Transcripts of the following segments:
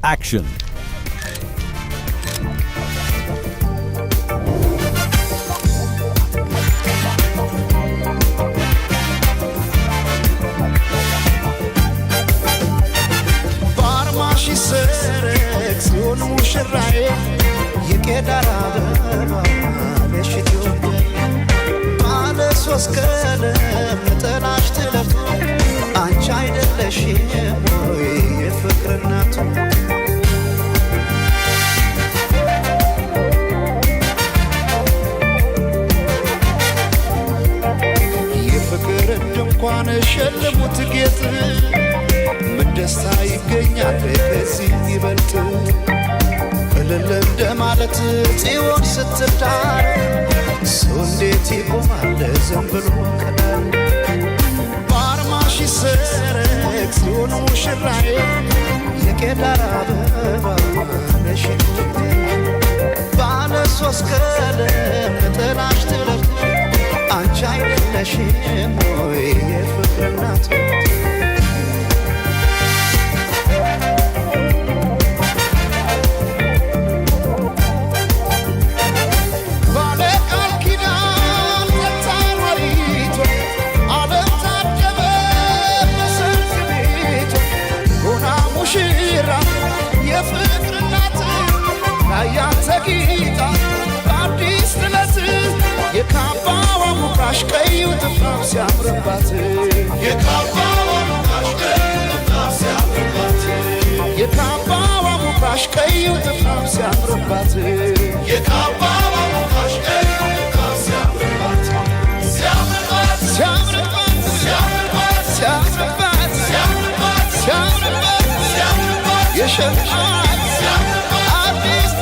Action! Barmashi serek zion mushraye yekedara daba leshityobe bale soskale telash telefto አንቺ አይደለሽም ወይ የፍቅር እናቱ የፍቅር ድንኳን ሸልሙት ጌጥ ምን ደስታ ይገኛል ከዚህ ይበልጥ እልል እንደማለት ጽዮን ስትዳር ሰው እንዴት ይቆማል ዝም ብሎ ከዳር Serek zion mushraye yekedar abeba leshityobe bale soskale telash telefto አንቺ አይደለሽም ወይ የፍቅር እናቱ የካባዋ ሙቃሽ ቀዩ ጥፍራፍ ሲያምርባት የካባዋ ሙቃሽ ቀዩ ጥፍራፍ ሲያምርባት የካባዋ ሙቃሽ ቀዩ ጥፍራፍ ሲያምርባት የካባዋ ሙቃሽ ቀዩ ጥፍራፍ ሲያምርባት ሲያምርባት ሲያምርባት ሲያምርባት ሲያምርባት ሲያምርባት ሲያምርባት ሲያምርባት የሸልማት ሲያምርባት አዲስ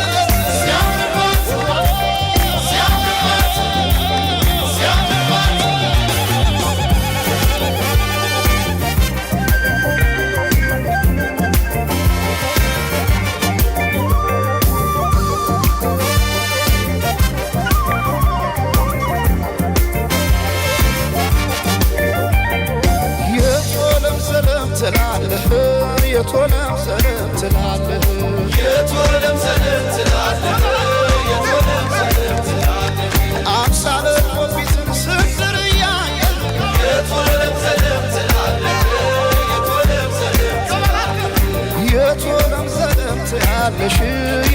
የቶለም ሰለም ትላለህ የቶለም ሰለም ትላለህ የቶለም ሰለም ትላለህ አምሳለ ቆቢትን ስንድርያየ የቶለም ሰለም ትላለህ የቶለም ሰለም ትላለህ የቶለም ሰለም ትያለሽ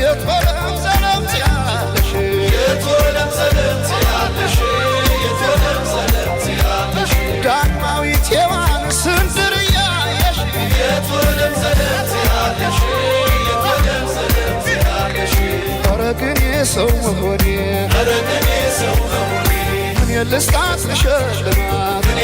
የቶለም ሰለም ትያለሽ የቶለም ሰለም ትያለሽ የቶለም ሰለም ትያለሽ ዳግማዊት ሔዋን ስንድርያየሽ የቶለም ሰለም ትያለሽ የቶለም ሰለም ትያለሽ ኧረ ግን የሰው መሆኔ ኧረ ግን የሰው መሆኔ ምን ልስጣት ልሸልማት ምን